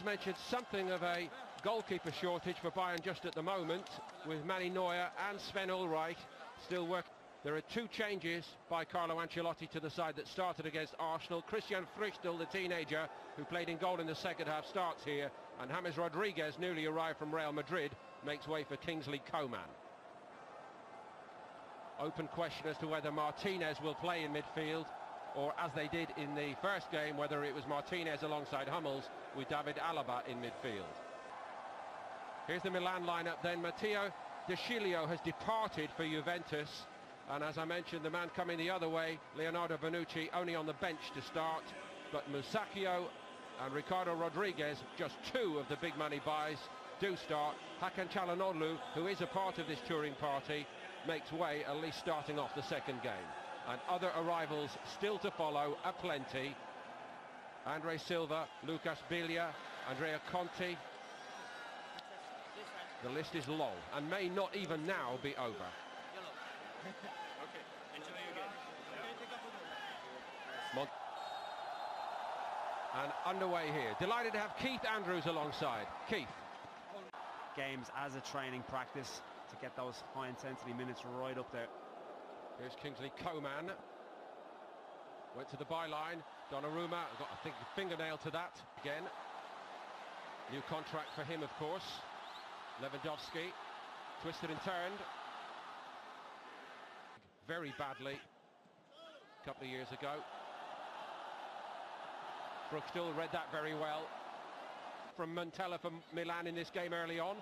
mentioned, something of a goalkeeper shortage for Bayern just at the moment, with Manny Neuer and Sven Ulreich still working. There are two changes by Carlo Ancelotti to the side that started against Arsenal. Christian Frichtel, the teenager who played in goal in the second half, starts here, and James Rodriguez, newly arrived from Real Madrid, makes way for Kingsley Coman. Open question as to whether Martinez will play in midfield, or as they did in the first game, whether it was Martinez alongside Hummels with David Alaba in midfield. Here's the Milan lineup then. Matteo De Sciglio has departed for Juventus, and as I mentioned, the man coming the other way, Leonardo Bonucci, only on the bench to start, but Musacchio and Ricardo Rodriguez, just two of the big money buys, do start. Hakan Çalhanoğlu, who is a part of this touring party, makes way, at least starting off the second game. And other arrivals still to follow, aplenty. Andre Silva, Lucas Biglia, Andrea Conti. The list is long and may not even now be over. Okay, enjoy your game. And underway here. Delighted to have Keith Andrews alongside. Keith. Games as a training practice to get those high intensity minutes right up there. Here's Kingsley Coman. Went to the byline. Donnarumma got, I think, a fingernail to that again. New contract for him, of course. Lewandowski twisted and turned very badly a couple of years ago. Frichtel read that very well from Montella for Milan in this game early on.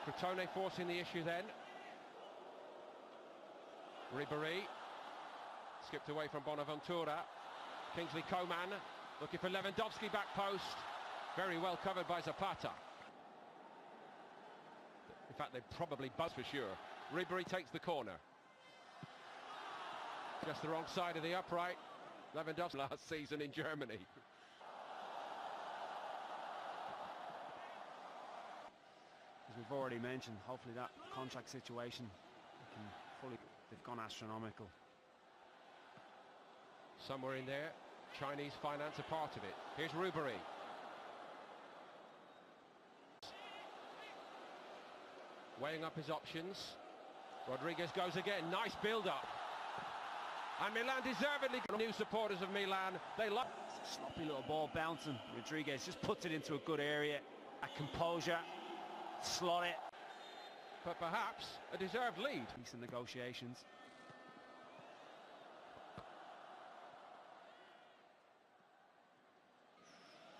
Crotone forcing the issue then. Ribéry skipped away from Bonaventura. Kingsley Coman looking for Lewandowski, back post. Very well covered by Zapata. In fact, they probably both for sure. Ribéry takes the corner. Just the wrong side of the upright. Lewandowski last season in Germany. As we've already mentioned, hopefully that contract situation can fully... They've gone astronomical. Somewhere in there, Chinese finance a part of it. Here's Ribéry. Weighing up his options. Rodriguez goes again. Nice build-up. And Milan deservedly... New supporters of Milan, they love... Sloppy little ball bouncing. Rodriguez just puts it into a good area. A composure. Slot it. But perhaps a deserved lead. Decent negotiations.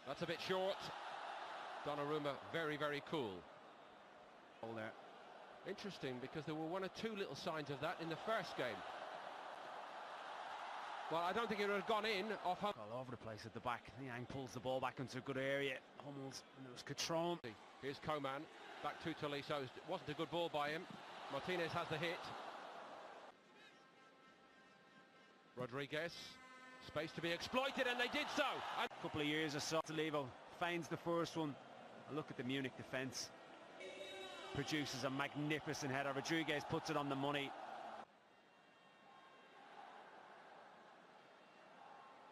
That's a bit short. Donnarumma very, very cool. All there. Interesting, because there were one or two little signs of that in the first game. Well, I don't think it would have gone in off Hummels. All over the place at the back. Yang pulls the ball back into a good area. Hummels, and it was Catrone. Here's Coman, back to Tolisso. It wasn't a good ball by him. Martinez has the hit. Rodriguez, space to be exploited, and they did so. And A couple of years or so. Tolisso feigns the first one. And look at the Munich defence. Produces a magnificent header. Rodriguez puts it on the money.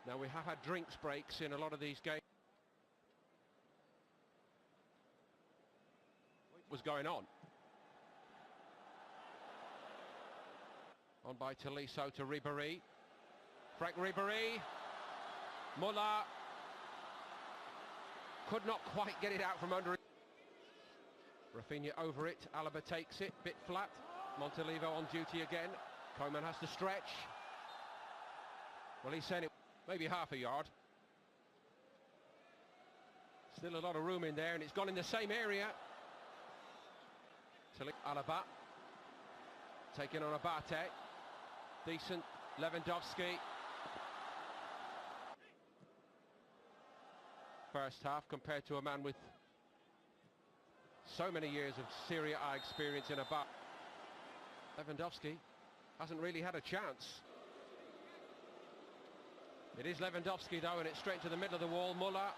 Now, we have had drinks breaks in a lot of these games. What was going on? On by Tolisso to Ribéry. Franck Ribéry. Muller could not quite get it out from under it. Rafinha over it. Alaba takes it. Bit flat. Montolivo on duty again. Coman has to stretch. Well, he's saying it maybe half a yard. Still a lot of room in there, and it's gone in the same area. Alaba taking on Abate. Decent. Lewandowski. First half compared to a man with so many years of Serie A experience in Abate. Lewandowski hasn't really had a chance. It is Lewandowski though, and it's straight to the middle of the wall. Muller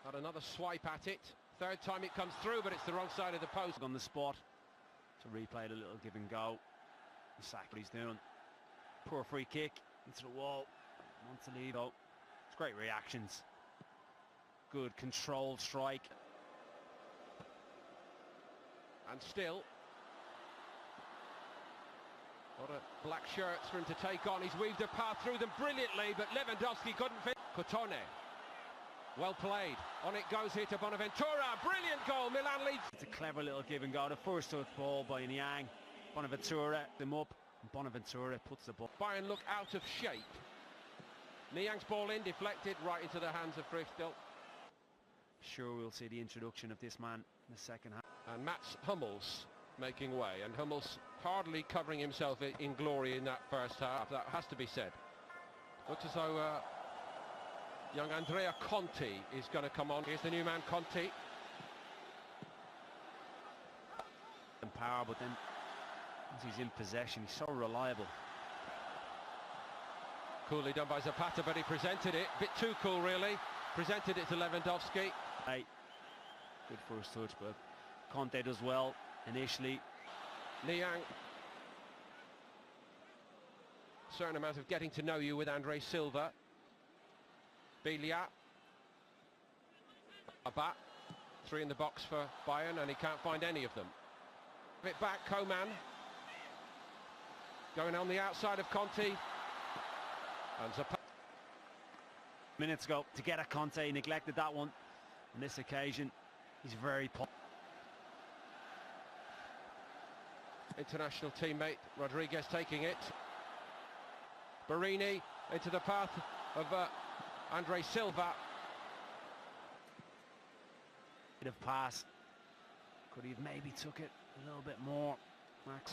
had another swipe at it. Third time it comes through, but it's the wrong side of the post. On the spot to replay the little give and go. Sack what he's doing. Poor free kick into the wall. Montolivo. It's great reactions. good controlled strike. And still, what a black shirts for him to take on. He's weaved a path through them brilliantly, but Lewandowski couldn't fit. Cotone, well played. On it goes here to Bonaventura. Brilliant goal. Milan leads. It's a clever little give and go. The first touch ball by Niang. Bonaventura them up. Bonaventura puts the ball. Bayern look out of shape. Niang's ball in, deflected right into the hands of Frichtl. Sure, we'll see the introduction of this man in the second half. And Mats Hummels making way, and Hummels hardly covering himself in glory in that first half. That has to be said. Looks as though young Andrea Conti is going to come on. Here's the new man, Conti. And power, but then once he's in possession, he's so reliable. Coolly done by Zapata, but he presented it. Bit too cool, really. Presented it to Lewandowski. Hey, good first touch, but Conte does well initially. Niang. Certain amount of getting to know you with Andre Silva. Belia. Abat. 3 in the box for Bayern, and he can't find any of them. Bit back, Coman. Going on the outside of Conti. And Zapata. Minutes ago to get at Conte, he neglected that one. On this occasion, he's very international teammate Rodriguez taking it. Barini into the path of Andre Silva. Bit of pass. Could he have maybe took it a little bit more, Max?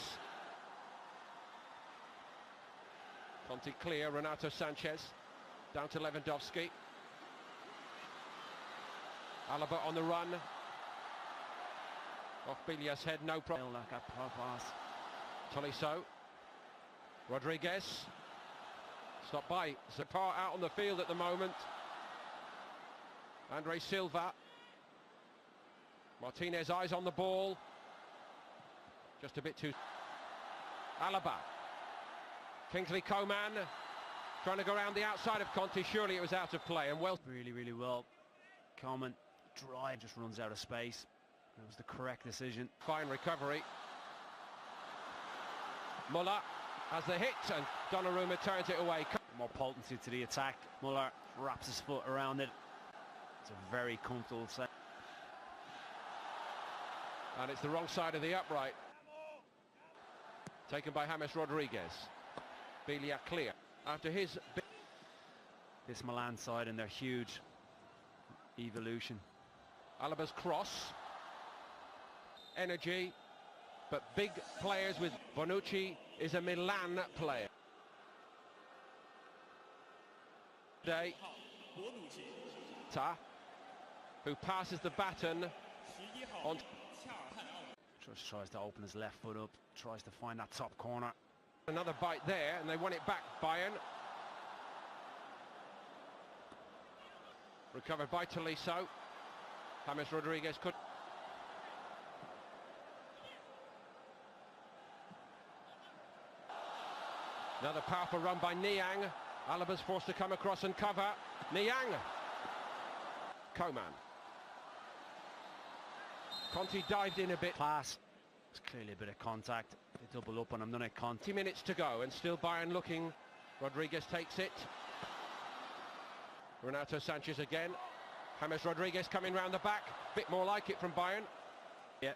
Conti clear, Renato Sanchez down to Lewandowski. Alaba on the run. Off Bilia's head, no problem. Like a pass. Tolisso. Rodriguez. Stopped by Zapata out on the field at the moment. Andre Silva. Martinez eyes on the ball. Just a bit too... Alaba. Kingsley Coman trying to go around the outside of Conti. Surely it was out of play, and well... Really well. Coman drive, just runs out of space. It was the correct decision. Fine recovery. Muller has the hit, and Donnarumma turns it away. More potency to the attack. Muller wraps his foot around it. It's a very comfortable set. And it's the wrong side of the upright. Taken by James Rodriguez. Belia clear. After his... This Milan side and their huge evolution. Alaba's cross. Energy. But big players with... Bonucci is a Milan player. Today, who passes the baton on... Just tries to open his left foot up, tries to find that top corner. Another bite there, and they won it back, Bayern. Recovered by Tolisso. James Rodriguez could... Another powerful run by Niang. Alaba's forced to come across and cover. Niang. Coman. Conti dived in a bit. Pass. It's clearly a bit of contact. They double up on him, don't it, Conti? 20 minutes to go, and still Bayern looking. Rodriguez takes it. Renato Sanchez again. James Rodriguez coming round the back. Bit more like it from Bayern. Yeah.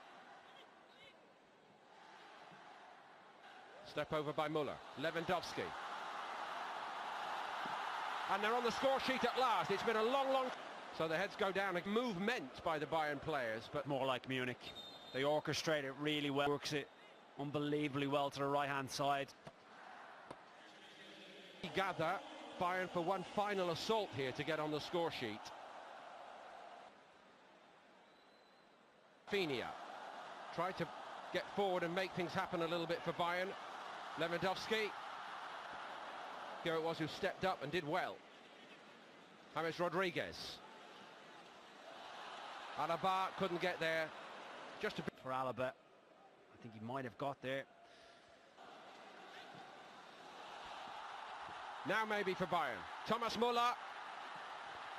Step over by Muller. Lewandowski. And they're on the score sheet at last. It's been a long... So the heads go down. A movement by the Bayern players, but... More like Munich. They orchestrate it really well. Works it unbelievably well to the right-hand side. Gather Bayern for one final assault here to get on the score sheet. Finia tried to get forward and make things happen a little bit for Bayern. Lewandowski. Here it was who stepped up and did well. James Rodriguez. Alaba couldn't get there. Just a bit for Alaba. I think he might have got there. Now maybe for Bayern. Thomas Muller.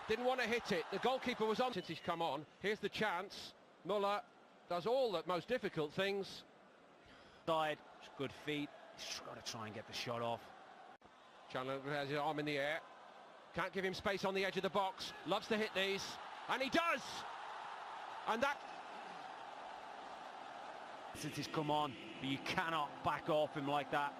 Didn't want to hit it. The goalkeeper was on since he's come on. Here's the chance. Muller does all the most difficult things. Side, good feet. He's got to try and get the shot off. Chandler has his arm in the air. Can't give him space on the edge of the box. Loves to hit these. And he does! And that... Since he's come on, but you cannot back off him like that.